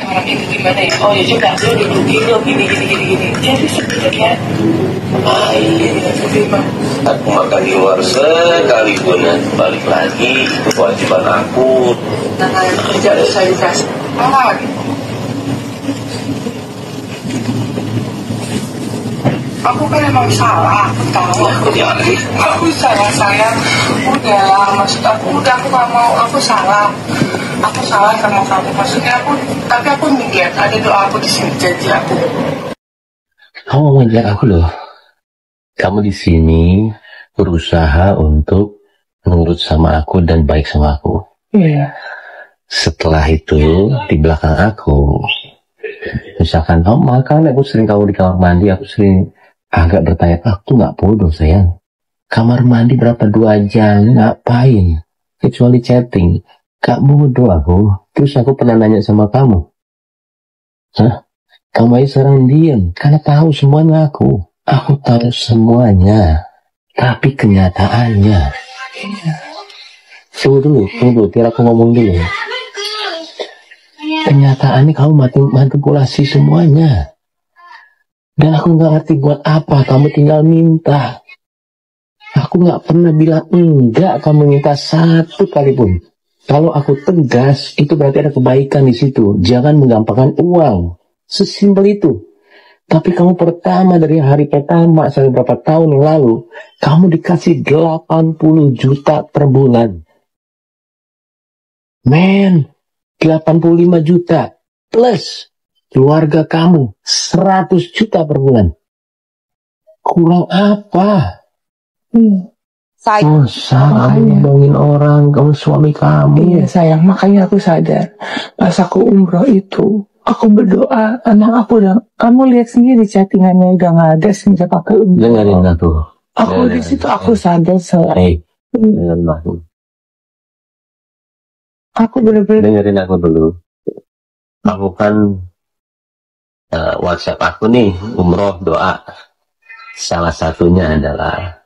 orang ini gimana ya? Oh ya sudah, dia duduk gini. Jadi sebenarnya ini tidak terima. Aku makan di luar sekalipun balik lagi itu kewajiban aku. Nah, kerja saya dikasih gitu. Aku kan emang salah, aku tahu. Aku salah sayang. Udahlah, maksud aku aku gak mau, aku salah sama kamu. Maksudnya tapi aku lihat ada doa aku di sini, janji aku. Kamu mau ngejar aku loh. Kamu di sini berusaha untuk nurut sama aku dan baik sama aku. Iya. Setelah itu di belakang aku, misalkan kamu makan, aku sering kamu di kamar mandi, aku sering agak bertanya, aku nggak bodoh sayang. Kamar mandi berapa 2 jam, ngapain? Kecuali chatting. Gak bodoh aku. Terus aku pernah nanya sama kamu. Hah? Kamu aja sekarang diam. Karena tahu semuanya aku. Aku tahu semuanya. Tapi kenyataannya. Tunggu dulu. Biar aku ngomong dulu. Kenyataannya kamu manipulasi semuanya. Dan aku gak ngerti buat apa. Kamu tinggal minta. Aku gak pernah bilang enggak kamu minta satu kali pun. Kalau aku tegas, itu berarti ada kebaikan di situ. Jangan menggampangkan uang. Sesimpel itu. Tapi kamu dari hari pertama sampai berapa tahun yang lalu, kamu dikasih 80 juta per bulan. Men, 85 juta. Plus keluarga kamu 100 juta per bulan. Kurang apa? Sayang. Kamu ngomongin orang, kamu suami kamu. Iya sayang, makanya aku sadar. Pas aku umroh itu, aku berdoa, anak aku udah, kamu lihat sendiri chattingannya udah nggak ada sejak pakai umroh. Dengerin aku. Aku di situ aku sadar Dengerin aku. Aku bener-bener. Dengerin aku dulu. Aku kan WhatsApp aku nih, umroh doa. Salah satunya adalah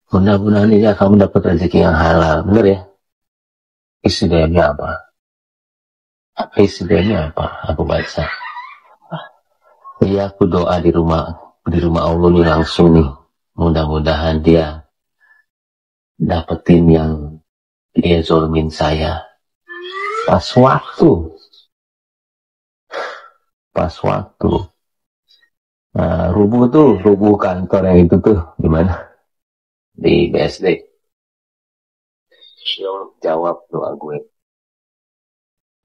mudah-mudahan ini kamu dapat rezeki yang halal, bener ya? Istilahnya apa? Istilahnya apa? Aku baca. Iya, aku doa di rumah Allah nih langsung nih. Mudah-mudahan dia dapetin yang dia zolmin saya. Pas waktu. Rubuh kantor yang itu tuh, gimana? Di BSD. Jawab doa gue.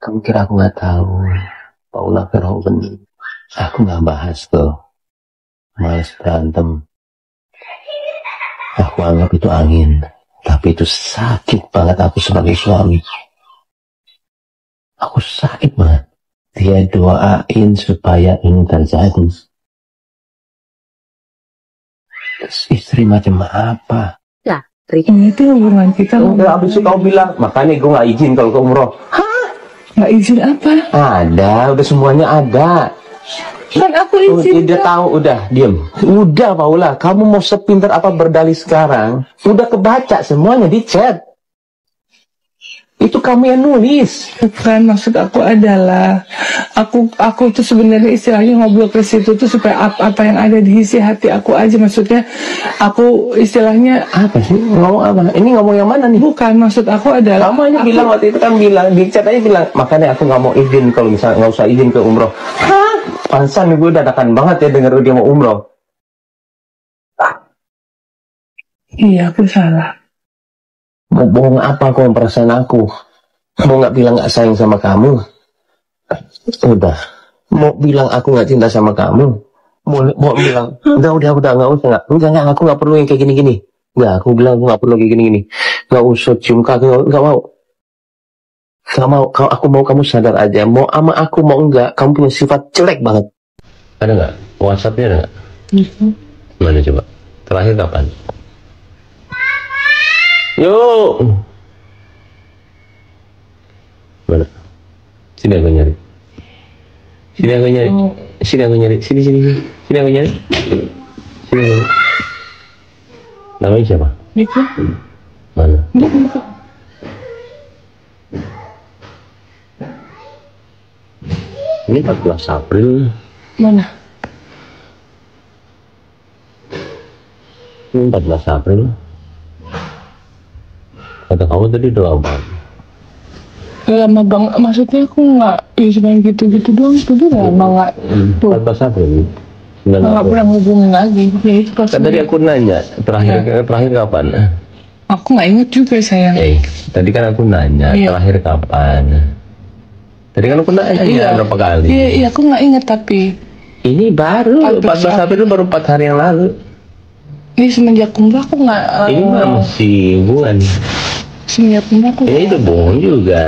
Kamu kira aku nggak tahu? Paula Verhoeven. Aku nggak bahas tuh. Males berantem. Aku anggap itu angin. Tapi itu sakit banget aku sebagai suami. Aku sakit banget. Dia doain supaya ini terjadi. Istri macam apa? Ya, ini tuh hubungan kita. Udah habis itu kau bilang, makanya gue nggak izin kalau ke umroh. Hah? Nggak izin apa? Ada, udah semuanya ada. Kan aku izin. Udah tahu, udah diem. Udah Paula, kamu mau sepintar apa berdalih sekarang? Udah kebaca semuanya di chat. Itu kamu yang nulis. Bukan, maksud aku adalah aku tuh sebenarnya istilahnya ngobrol ke situ tuh supaya apa yang ada di isi hati aku aja. Maksudnya aku istilahnya apa sih? Ngomong apa? Ini ngomong yang mana nih? Bukan, maksud aku adalah kamu hanya bilang waktu itu kan bilang di chat aja bilang, makanya aku nggak mau izin kalau misalnya nggak usah izin ke umroh. Hah? Pansan gue dadakan banget ya denger dia mau umroh. Iya, aku salah. Mau bohong apa kau perasaan aku? Mau nggak bilang nggak sayang sama kamu? Udah. Mau bilang aku nggak cinta sama kamu? Mau bilang udah nggak usah nggak aku nggak perlu yang kayak gini. Nggak, aku bilang aku nggak perlu kayak gini. Nggak usah cium kaki, nggak mau. Aku mau kamu sadar aja. Mau ama aku mau enggak, kamu punya sifat jelek banget. Ada nggak? WhatsAppnya ada nggak? Mana coba? Terakhir kapan? Yuk. Mana? Sini aku nyari. Sini aku nyari. Sini aku nyari. Namanya siapa? Mika. Mana? Ini 14 April. Mana? Ini 14 April. Kata kamu tadi udah lama. Lama banget, maksudnya aku nggak, ya cuma gitu-gitu doang, itu lama nggak. 14 April. Nggak pernah hubungin lagi. Ya itu pas. Kan tadi aku nanya, terakhir kapan? Aku nggak inget juga sayang. Tadi kan aku nanya, terakhir kapan? Tadi kan aku nanya berapa kali? Iya, aku nggak inget tapi. Ini baru 14 April baru 4 hari yang lalu. Ini semenjak umrah aku nggak. Ini mah masih bulan. Semenjak umrah aku. Ini itu bohong juga.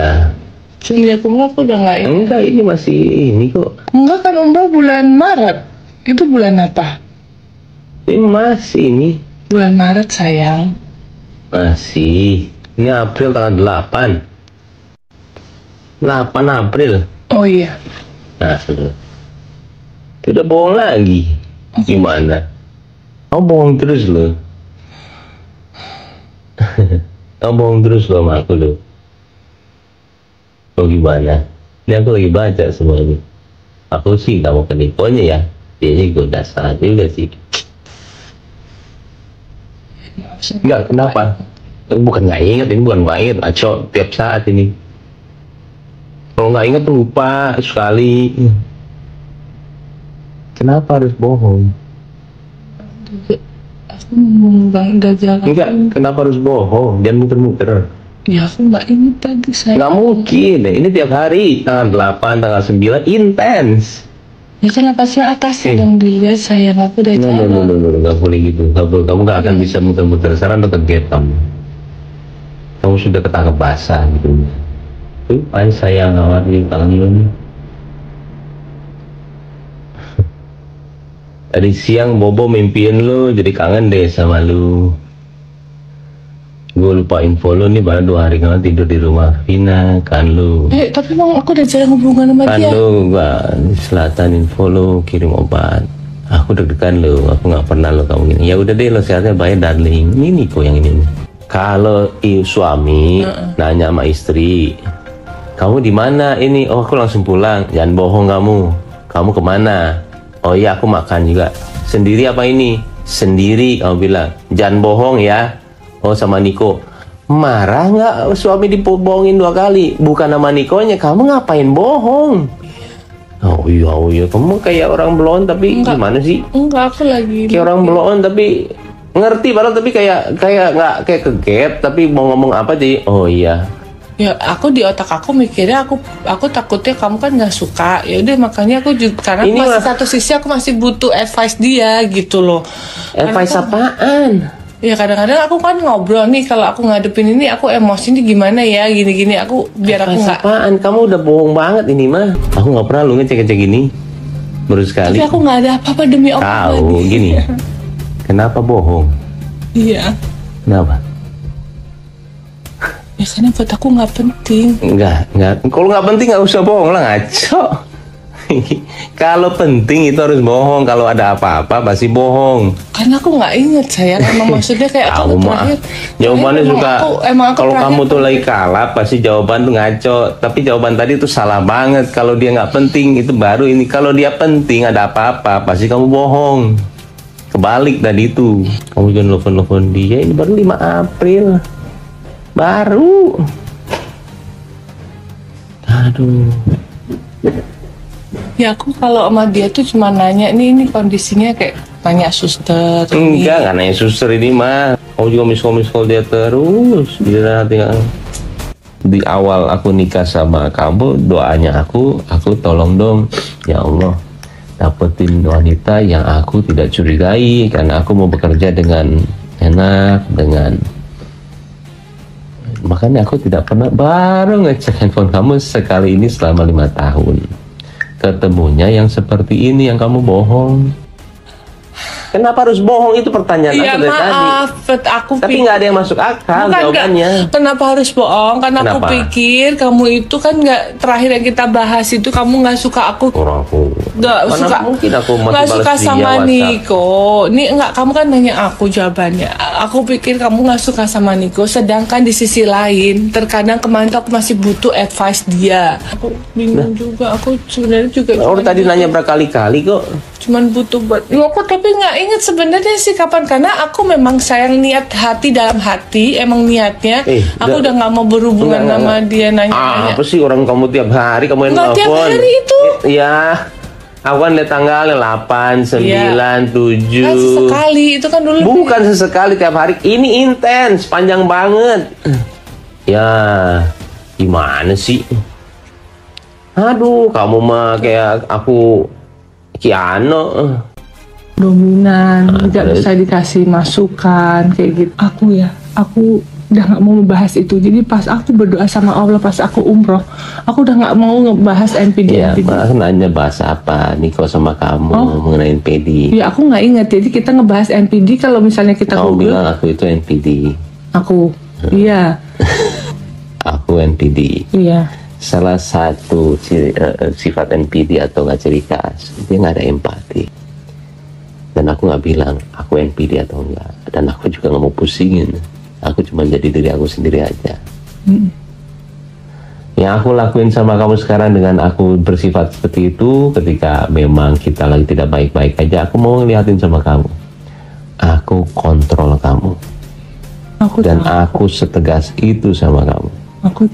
Semenjak umrah aku udah nggak inget. Enggak, ini masih ini kok. Enggak kan umrah bulan Maret. Itu bulan apa? Ini masih ini. Bulan Maret sayang. Masih. Ini April tanggal 8. 8 April. Oh iya. Nah, sudah. Udah bohong lagi. Gimana? Kamu bohong terus loh. Kamu bohong terus loh sama aku loh. Oh gimana? Ini aku lagi baca semuanya. Aku sih gak mau kenipuannya ya. Dia juga udah salah juga sih. Enggak, kenapa? Bukan nggak inget, ini bukan nggak inget, aco tiap saat ini. Kalau nggak inget tuh lupa sekali. Kenapa harus bohong? Aku udah jalan. Enggak, kenapa harus bohong? Jangan muter-muter. Ya aku nggak inget tadi saya. Nggak mungkin, ini tiap hari tanggal 8, tanggal 9 intens. Ya kenapa sih atasnya dong dilihat sayang, aku udah jalan. Nggak boleh gitu, nggak boleh. Kamu nggak akan bisa muter-muter. Sekarang udah keget kamu. Kamu sudah ketangkep basah gitu. Tuh, paling sayang awal di tangan lu nih. Tadi siang Bobo mimpiin lu, jadi kangen deh sama lu. Gue lupa info lu nih, baru 2 hari kemarin tidur di rumah Vina, kan lu. Tapi emang aku udah jalan hubungan sama kan dia. Kan lu, gua di selatan info lu, kirim obat. Aku deg-degan lu, aku nggak pernah lu kamu gini. Ya udah deh, lo sehatnya baik darling. Ini kok yang ini. Kalau suami nanya sama istri, kamu di mana ini? Oh aku langsung pulang. Jangan bohong kamu. Kamu kemana? Oh iya aku makan juga. Sendiri apa ini? Sendiri kamu bilang. Jangan bohong ya. Oh sama Niko. Marah nggak suami dibohongin 2 kali? Bukan sama Nikonya. Kamu ngapain bohong? Oh iya. Kamu kayak orang belon tapi gimana sih? Enggak, aku lagi. Kayak orang belon tapi ngerti padahal tapi kayak nggak kayak keget tapi mau ngomong apa sih? Oh iya. Ya aku di otak aku mikirnya aku takutnya kamu kan nggak suka. Ya udah makanya aku juga karena ini masih satu sisi aku masih butuh advice dia gitu loh. Advice apaan? Ya kadang-kadang aku kan ngobrol nih, kalau aku ngadepin ini aku emosi nih gimana ya gini-gini aku biar aku nggak. Apaan? Kamu udah bohong banget ini mah. Aku nggak pernah lu ngecek-ngecek gini. Baru sekali. Tapi aku nggak ada apa-apa demi Allah. Tahu gini. Kenapa bohong? Iya. Kenapa? Ya karena buat aku nggak penting. Enggak. Kalau nggak penting nggak usah bohong lah, ngaco. Kalau penting itu harus bohong. Kalau ada apa-apa pasti bohong. Karena aku nggak inget sayang. Emang maksudnya kayak aku terakhir. Jawabannya suka. Emang aku kalau kamu tuh lagi kalap pasti jawaban tuh ngaco. Tapi jawaban tadi tuh salah banget. Kalau dia nggak penting itu baru ini. Kalau dia penting ada apa-apa pasti kamu bohong. Kebalik tadi itu. Kamu jangan telepon dia. Ini baru 5 April. Baru. Aduh. Ya aku kalau sama dia tuh cuma nanya ini kondisinya kayak tanya suster. Enggak nanya suster ini mah. Kamu juga miss call dia terus. Dia nanti di awal aku nikah sama kamu, doanya aku tolong dong ya Allah dapetin wanita yang aku tidak curigai karena aku mau bekerja dengan enak makanya aku tidak pernah baru ngecek handphone kamu sekali ini selama 5 tahun. Ketemunya yang seperti ini yang kamu bohong. Kenapa harus bohong itu pertanyaan ya, aku dari maaf, tadi. aku tapi nggak ada yang masuk akal jawabannya. Kenapa harus bohong? Karena aku pikir kamu itu kan nggak, terakhir yang kita bahas itu kamu nggak suka aku. Mana mungkin aku masih nggak balas suka dia sama WhatsApp. Niko. Nih nggak, kamu kan nanya aku jawabannya. Aku pikir kamu nggak suka sama Niko, sedangkan di sisi lain terkadang kemarin tuh aku masih butuh advice dia. Aku bingung juga. Aku sebenarnya juga. Orang tadi nanya berkali-kali kok. Cuman butuh buat aku, tapi nggak inget sebenarnya sih kapan, karena aku memang sayang, niat hati dalam hati emang niatnya. Aku udah nggak mau berhubungan sama dia. Nanya-nanya. Apa sih orang kamu tiap hari kamu yang nggak tiap telepon? hari itu. Ya, aku kan lihat tanggalnya 8, 9, 7. Kan sesekali itu kan dulu. Bukan sesekali, tiap hari. Ini intens, panjang banget. Ya, gimana sih? Aduh, kamu mah kayak aku Kiano. Dominan, nggak bisa dikasih masukan kayak gitu. Aku udah nggak mau membahas itu. Jadi pas aku berdoa sama Allah, pas aku umroh, aku udah nggak mau ngebahas NPD. Ya, aku nanya bahas apa Niko sama kamu mengenai NPD. Ya aku nggak ingat. Jadi kita ngebahas NPD kalau misalnya kita kamu bilang aku itu NPD. Aku, iya. Aku NPD. Iya. Salah satu sifat NPD atau nggak ciri khas, dia nggak ada empati. Dan aku nggak bilang aku NPD atau enggak. Dan aku juga nggak mau pusingin. Aku cuma jadi diri aku sendiri aja. Yang aku lakuin sama kamu sekarang dengan aku bersifat seperti itu, ketika memang kita lagi tidak baik-baik aja, aku mau ngeliatin sama kamu. Aku kontrol kamu. Dan aku setegas itu sama kamu.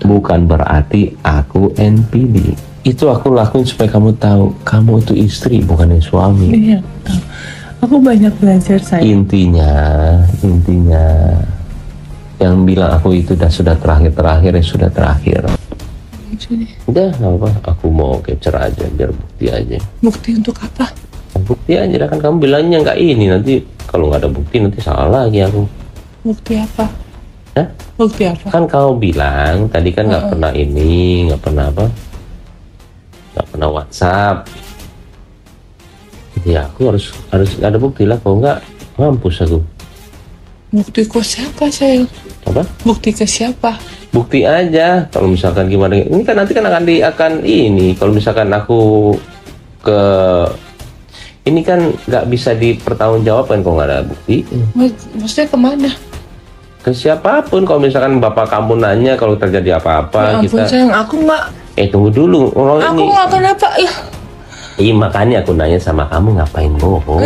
Bukan berarti aku NPD. Itu aku lakuin supaya kamu tahu, kamu itu istri bukan suami. Iya, tahu. Aku banyak belajar saya. Intinya yang bilang aku itu sudah terakhir ya sudah terakhir. Udah, nggak apa, aku mau capture aja biar bukti aja. Bukti untuk apa? Bukti aja, kan kamu bilangnya nggak ini, nanti kalau nggak ada bukti nanti salah lagi aku. Bukti apa? Hah? Bukti apa? Kan kamu bilang tadi kan nggak pernah ini, nggak pernah apa, nggak pernah WhatsApp. Ya aku harus ada bukti lah, kalau nggak mampus aku. Bukti ke siapa sayang? Apa? Bukti ke siapa? Bukti aja. Kalau misalkan gimana? Ini kan nanti kan akan ini. Kalau misalkan aku ke ini kan nggak bisa dipertanggungjawabkan kalau nggak ada bukti. Maksudnya kemana? Ke siapapun. Kalau misalkan bapak kamu nanya kalau terjadi apa-apa, ya ampun, kita. Sayang, aku nggak. Tunggu dulu. Aku nggak kenapa lah. Iya, makanya aku nanya sama kamu, ngapain bohong?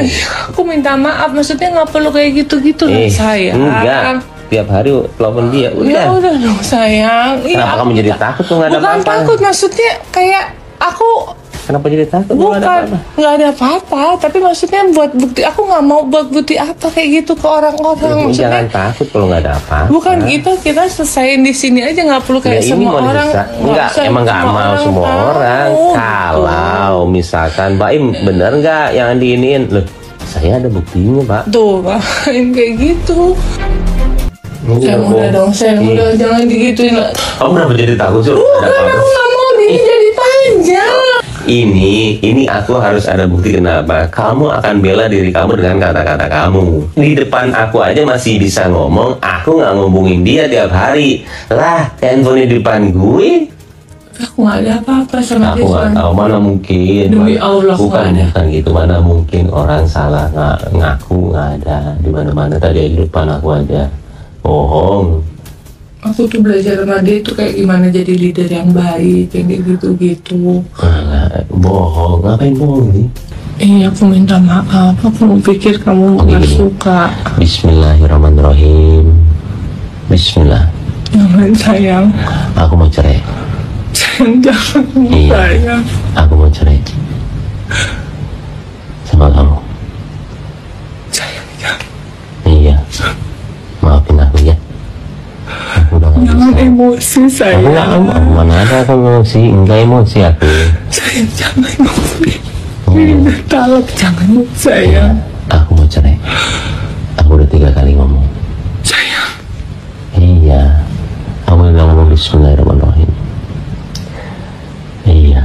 Aku minta maaf, maksudnya nggak perlu kayak gitu-gitu lah sayang. Enggak, tiap hari telepon dia. Ya udah dong sayang. Kenapa kamu jadi takut tuh nggak ada apa-apa? Bukan takut, maksudnya kayak aku. Kenapa jadi takut? Bukan, nggak ada apa-apa. Tapi maksudnya buat bukti, aku nggak mau buat bukti apa kayak gitu ke orang-orang. Jangan takut kalau nggak ada apa-apa. Bukan gitu, kita selesaiin di sini aja, nggak perlu kayak semua orang. Enggak, emang nggak mau semua orang. Kalau misalkan Mbak Im bener nggak yang diiniin, loh saya ada buktinya Pak. Tuh, main kayak gitu. Saya udah dong, saya udah jangan digituin. Kamu kenapa jadi takut sih? Bukan, aku nggak mau jadi panjang. Ini aku harus ada bukti. Kenapa? Kamu akan bela diri kamu dengan kata-kata kamu. Di depan aku aja masih bisa ngomong, aku nggak ngomongin dia tiap hari. Lah, handphone di depan gue. Aku nggak ada apa-apa sama dia. Aku nggak tahu, mana mungkin. Demi Allah, bukan gitu. Mana mungkin orang salah ngaku nggak ada di mana-mana. Tadi di depan aku aja. Bohong. Aku tuh belajar sama dia itu kayak gimana jadi leader yang baik, kayak gitu-gitu. Bohong, ngapain bohong nih? Aku minta maaf, aku pikir kamu nggak suka. Bismillahirrahmanirrahim. Bismillah. Jangan sayang. Aku mau cerai. Jangan sayang. Aku mau cerai. Sama kamu. Sayang, jangan. Iya. Maafin aku ya. Jangan emosi sayang. Mana ada aku emosi, enggak emosi aku. Sayang, jangan emosi. Ini talak, jangan sayang. Aku mau cerai. Aku udah 3 kali ngomong. Sayang. Iya. Aku udah ngomong Bismillahirrahmanirrahim. Iya.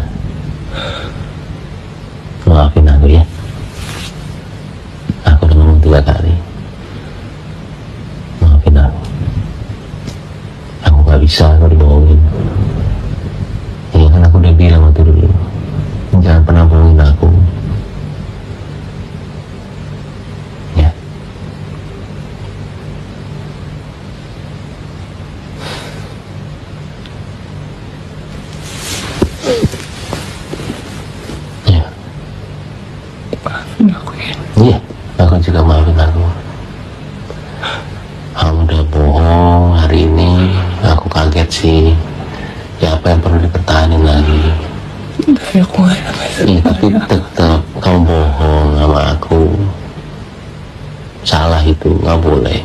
Maafin aku ya. Aku udah ngomong 3 kali. Maafin aku. Aku gak bisa kalau dibohongin. Iya kan aku udah bilang waktu dulu, jangan pernah bohongin aku. Tolong juga maafin aku. Aku udah bohong hari ini. Aku kaget sih. Ya apa yang perlu dipertahankan lagi? Tapi aku gak ada masalah. Iya, tapi tetap kamu bohong sama aku. Salah itu, nggak boleh.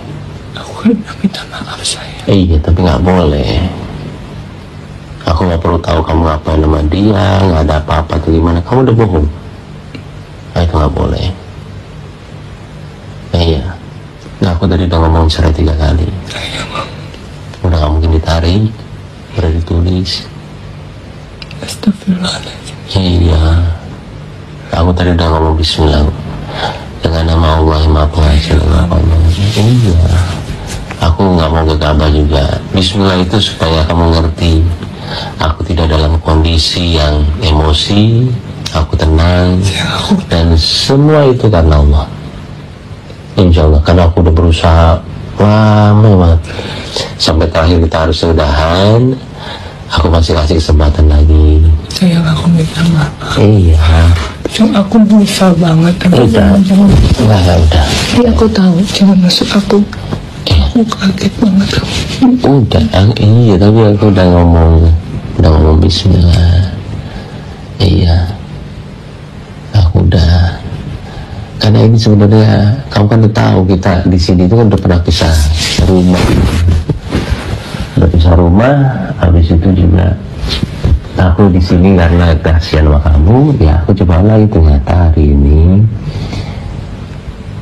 Aku kan udah minta maaf saya. Iya, tapi nggak boleh. Aku nggak perlu tahu kamu ngapain sama dia, nggak ada apa-apa tuh gimana. Kamu udah bohong. Nah, itu nggak boleh. Iya. Nah, aku tadi udah ngomong cerai 3 kali. Udah nggak mungkin ditarik, udah ditulis. Astagfirullahaladzim. Iya. Aku tadi udah ngomong bismillah. Dengan nama Allah yang Maha Pengasih dan Maha Penyayang. Iya. Aku nggak mau gegabah juga. Bismillah itu supaya kamu ngerti. Aku tidak dalam kondisi yang emosi. Aku tenang. Dan semua itu karena Allah. Insya Allah. Karena aku udah berusaha lama banget. Sampai terakhir kita harus udahan. Aku masih kasih kesempatan lagi. Sayang, aku minta maaf. Iya. Cuma aku menyesal banget. Udah. Udah. Iya, aku tahu. Jangan masuk aku. Aku kaget banget. Udah. Iya, tapi aku udah ngomong bismillah. Iya. Aku udah. Karena ini sebenarnya kamu kan udah tahu kita di sini itu kan udah pernah pisah rumah. Udah pisah rumah, habis itu juga aku di sini karena kasihan sama kamu, ya aku coba lagi ternyata hari ini.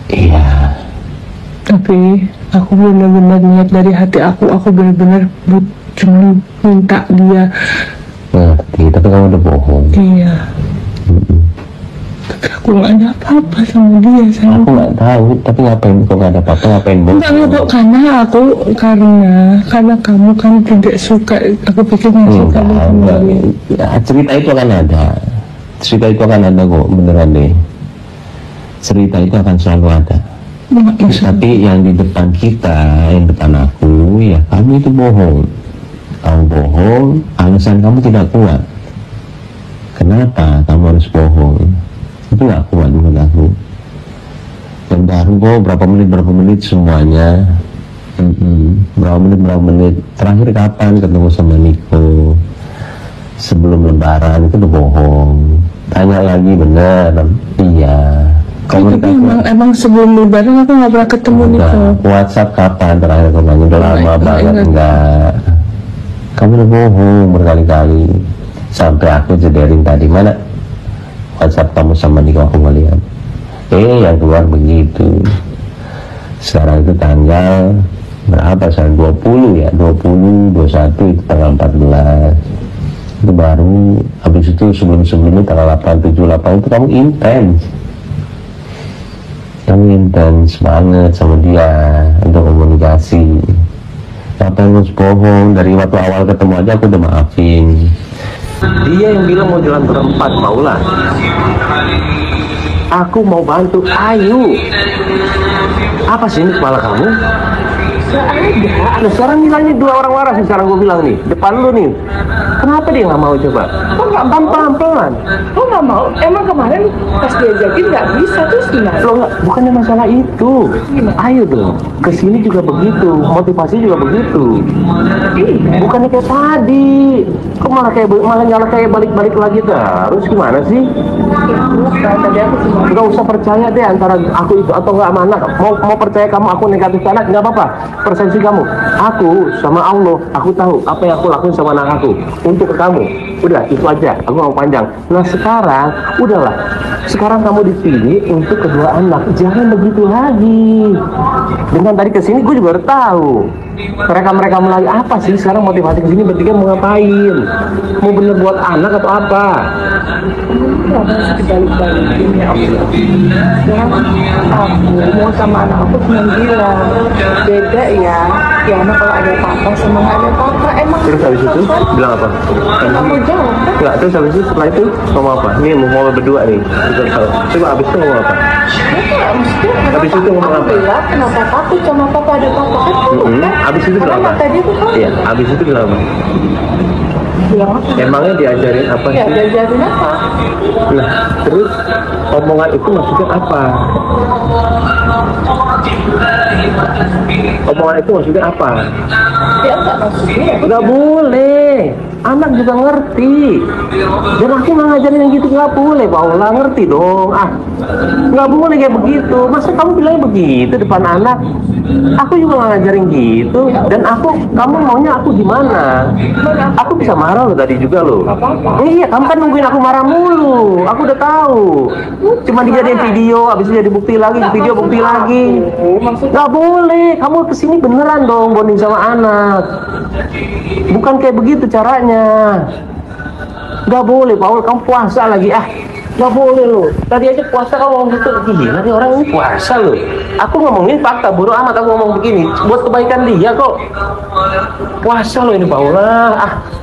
Iya. Tapi aku benar-benar niat dari hati aku benar-benar cuma minta dia. Ngerti, tapi kamu udah bohong. Iya. Tapi aku nggak ada apa-apa sama dia, sayang. Aku nggak tahu, tapi ngapain kok nggak ada apa-apa, ngapain bohong? Enggak, karena kamu kan tidak suka. Aku pikir nggak suka sama dia. Ya, cerita itu akan ada. Cerita itu akan ada kok, beneran deh. Cerita itu akan selalu ada. Tapi yang di depan kita, yang depan aku, ya kamu itu bohong. Kamu bohong, alasan kamu tidak kuat. Kenapa kamu harus bohong? Itu nggak kuat menurut aku. Dan baru kok berapa menit semuanya. Berapa menit. Terakhir kapan ketemu sama Niko? Sebelum lebaran itu udah bohong. Tanya lagi bener. Iya. Tapi emang sebelum lebaran aku nggak pernah ketemu Niko. WhatsApp kapan terakhir kemarin? Udah lama banget. Enggak. Kamu udah bohong berkali-kali. Sampai aku jederin tadi, mana WhatsApp kamu sama Niko, aku ngeliat. Yang keluar begitu. Sekarang itu tanggal berapa? Sekarang 20 ya, 20, 21 itu tanggal 14. Itu baru, habis itu sebelum-sebelumnya tanggal 8, 7, 8 itu kamu intens. Kamu intens banget sama dia untuk komunikasi. Apa yang harus bohong? Dari waktu awal ketemu aja aku udah maafin. Dia yang bilang mau jalan berempat, maulah. Aku mau bantu, ayo. Apa sih ini kepala kamu? Gak ada. Sekarang bilangnya 2 orang waras nih, sekarang gue bilang nih, depan lu nih. Kenapa dia nggak mau coba? Kok nggak pelan-pelan? Kok nggak mau? Emang kemarin pas diajakin nggak bisa, terus gimana? Lo nggak, bukannya masalah itu. Ayo dong, kesini juga begitu, motivasi juga begitu. Bukannya kayak tadi. Kok malah nyala kayak balik-balik lagi terus, gimana sih? Tadi aku cuma Nggak usah percaya deh antara aku itu atau nggak sama anak. Mau percaya kamu aku negatif ke anak, nggak apa-apa. Persepsi kamu. Aku sama Allah, aku tahu apa yang aku lakuin sama anak aku untuk ke kamu. Udah itu aja. Aku mau panjang. Nah sekarang, udahlah. Sekarang kamu dipilih untuk kedua anak. Jangan begitu lagi. Dengan tadi kesini gue juga udah tahu. Mereka mulai apa sih sekarang motivasi kesini bertiga mau ngapain? Mau bener buat anak atau apa? harus dibalik-balikin ya Allah. Ya, aku mau sama anak aku cuma bilang beda ya. Ya anak kalau ada papa sama nggak ada papa emang. Terus habis itu bilang apa? Kamu jawab kan? Enggak, terus habis itu setelah itu ngomong apa? Ini mau berdua nih. Coba habis itu ngomong apa? Habis itu ngomong apa? Bilang kenapa takut sama papa ada papa kan? Habis itu bilang apa? Tadi aku kan Iya, habis itu bilang apa? bilang apa? Emangnya diajarin apa Ya sih? diajarin apa? Nah, terus omongan itu maksudnya apa? Omongan itu maksudnya apa? Ya enggak maksudnya. Nggak boleh. Anak juga ngerti. Dan aku nggak ngajarin yang gitu, nggak boleh. Paula ngerti dong. Nggak boleh kayak begitu. Masa kamu bilangnya begitu depan anak? Aku juga nggak ngajarin gitu. Dan kamu maunya aku gimana? Aku bisa marah loh tadi juga loh. Iya, kamu kan nungguin aku marah mulu. Aku udah tahu. Cuma dijadiin video, habis itu jadi bukti lagi, video bukti lagi. Nggak boleh. Kamu kesini beneran dong bonding sama anak. Bukan kayak begitu caranya. Nggak boleh, Paul. Kamu puasa lagi. Nggak boleh loh. Tadi aja puasa kamu ngomong gitu. Gila nih orang ini puasa loh. Aku ngomongin fakta, bodo amat aku ngomong begini. Buat kebaikan dia kok. Puasa loh ini, Paula.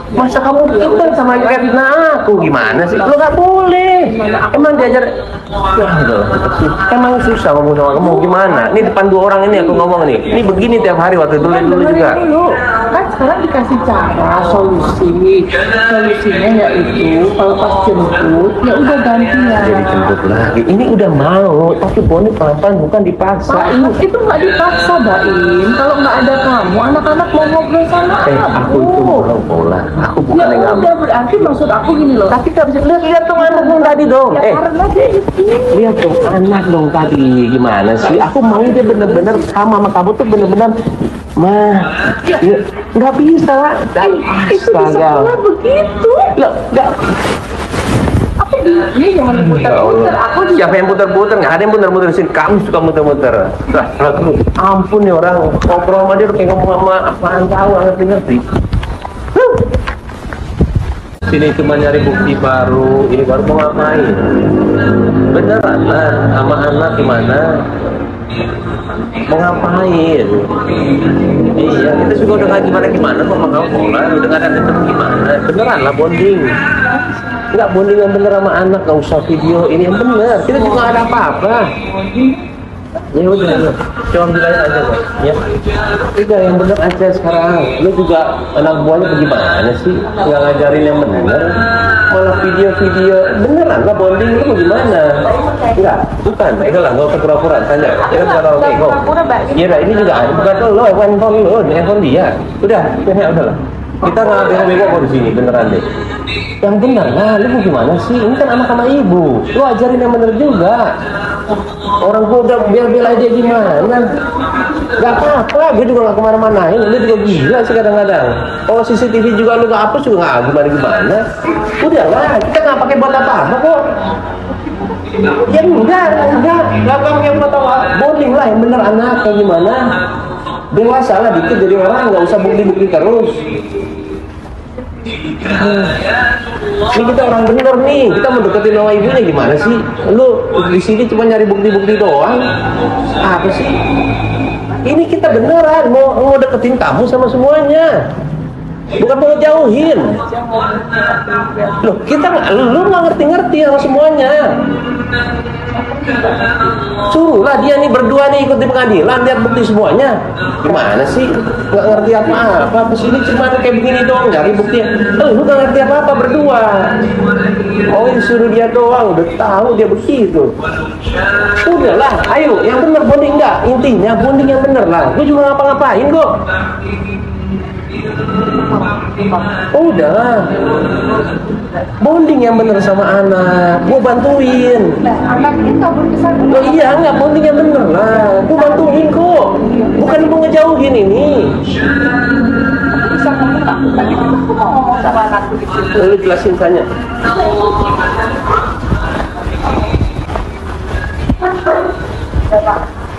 Masa kamu gitu sama kayak fitnah aku? Gimana sih? Lo nggak boleh. Emang diajar. Emang susah ngomong sama kamu. Gimana? Ini depan dua orang ini aku ngomong nih. Ini begini tiap hari waktu dulu juga. Kan sekarang dikasih cara, solusinya yaitu kalau pas jemput ya udah gantian. Jadi jemput lagi. Ini udah mau, tapi Boni pelan-pelan bukan dipaksa. Itu nggak dipaksa, Baim. Kalau nggak ada kamu, anak-anak mau ngobrol sama aku itu mau Paula. Aku bukan yang ngambil. Udah berarti maksud aku gini loh. Tapi nggak bisa lihat dong anak dong tadi dong. Karena dia itu. Lihat dong anak dong tadi gimana sih? Aku mau dia bener-bener sama kamu tuh bener-bener nggak bisa lah. Itu di sekolah begitu. Nggak. Ini jangan putar-putar. Aku juga. Siapa yang putar-putar? Nggak ada yang putar-putar di sini. Kamu suka muter-muter. Ampun nih orang ngobrol sama dia kayak ngomong sama apaan tahu ngerti-ngerti. Sini cuma nyari bukti baru. Ini baru mau ngapain? Beneran lah sama anak gimana? Mau ngapain? Iya, kita juga udah nggak gimana sama kamu Paula. Udah nggak ada tetap gimana? Beneran lah bonding. Nggak bonding yang bener sama anak, nggak usah video ini yang bener. Kita juga nggak ada apa-apa. Ya udah, coba bilangin aja kok. Ya, udah yang bener aja sekarang. Lu juga anak buahnya bagaimana sih? Nggak ngajarin yang bener, malah video-video beneran lah bonding lu bagaimana? Enggak, bukan. Itu lah, nggak usah pura-pura. Tanya, ya kan kalau kok. Iya, ini juga ada. Bukan lo, handphone lo, handphone dia. Udah, udahlah. Kita nggak bego-bego kok di sini, beneran deh. Yang bener lah, lu gimana sih? Ini kan anak sama ibu. Lu ajarin yang bener juga. Orang gua udah bela-bela dia gimana? Gak apa-apa, gue juga gak kemana-manain. Lu juga gila sih kadang-kadang. Kalau CCTV juga lu gak hapus juga gak gimana-gimana. Udahlah, kita gak pakai buat apa-apa kok. Ya enggak. Gak pakai buat apa. Bonding lah yang bener anak kayak gimana. Dewasa lah dikit jadi orang, gak usah bukti-bukti terus. Ini kita orang bener nih, kita mau deketin sama ibunya gimana sih? Lu di sini cuma nyari bukti-bukti doang. Apa sih? Ini kita beneran mau deketin kamu sama semuanya. Bukan mau jauhin. Loh, lu nggak ngerti-ngerti sama semuanya. Suruhlah dia nih berdua nih ikut di pengadilan lihat bukti semuanya. Gimana sih? Nggak ngerti apa-apa. Kesini cuma kayak begini doang cari bukti. Lu nggak ngerti apa-apa berdua. Oh disuruh dia doang udah tahu dia begitu. Udahlah, ayo yang bener bonding nggak? Intinya bonding yang bener lah. Gue juga ngapa-ngapain kok. Udah bonding yang bener sama anak, gue bantuin. Anak kita berkesan. Oh iya nggak bonding yang bener lah, gue bantuin kok. Bukan mau ngejauhin ini. Bisa ngomong tak? Tadi aku mau ngomong sama anakku di situ. Lu jelasin tanya.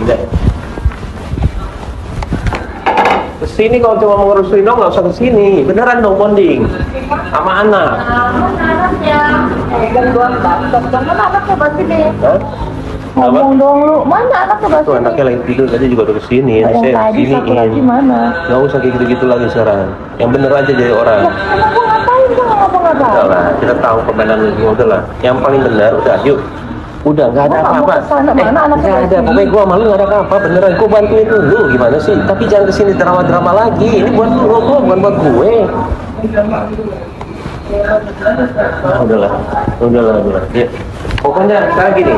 Tidak. Kesini kalau cuma mau ngurus Rino nggak usah kesini, beneran dong bonding sama anak. Mana anaknya? Gangguan banget. Mana anaknya berarti nih? Ngomong dong lu, mana anaknya berarti? Tuh anaknya lagi tidur tadi juga udah kesini. Yang tadi satu lagi mana? Nggak usah kayak gitu-gitu lagi sekarang. Yang bener aja jadi orang. Ya, emang gua ngapain? Gua nggak ngapa-ngapain. Udah lah, kita tahu permainan lu. Udah lah, yang paling benar udah yuk. Udah nggak ada apa-apa. Mana anaknya? Nggak ada. Pokoknya gue malu nggak ada apa-apa. Beneran gue bantuin lu. Gimana sih? Tapi jangan kesini drama-drama lagi. Ini buat lu kok, bukan buat gue. Udahlah. Ya. Pokoknya sekarang gini.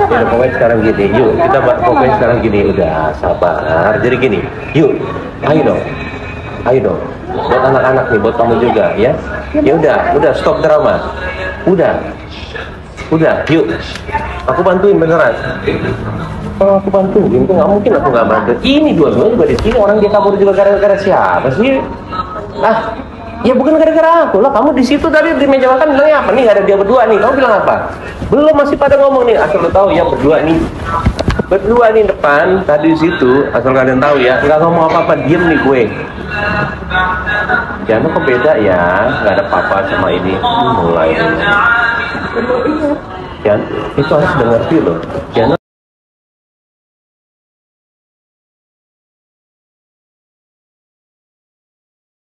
Ya, pokoknya sekarang gini. Yuk, kita pokoknya sekarang gini. Udah sabar. Jadi gini. Yuk, ayo dong. Ayo dong. Buat anak-anak nih, buat kamu juga ya. Ya udah stop drama. Udah, yuk. Aku bantuin beneran. Kalau aku bantuin, itu nggak mungkin aku nggak bantu. Ini dua-duanya juga di sini. Orang dia kabur juga gara-gara siapa sih? Ah, ya bukan gara-gara aku lah. Kamu di situ tadi di meja makan bilangnya apa nih? Ada dia berdua nih. Kamu bilang apa? Belum, masih pada ngomong nih. Asal lo tahu ya, berdua nih depan tadi di situ. Asal kalian tahu ya, nggak ngomong apa-apa, diem nih gue. Jangan kok beda ya, nggak ada papa sama ini. Mulai. Jangan, itu harus udah ngerti loh. Jangan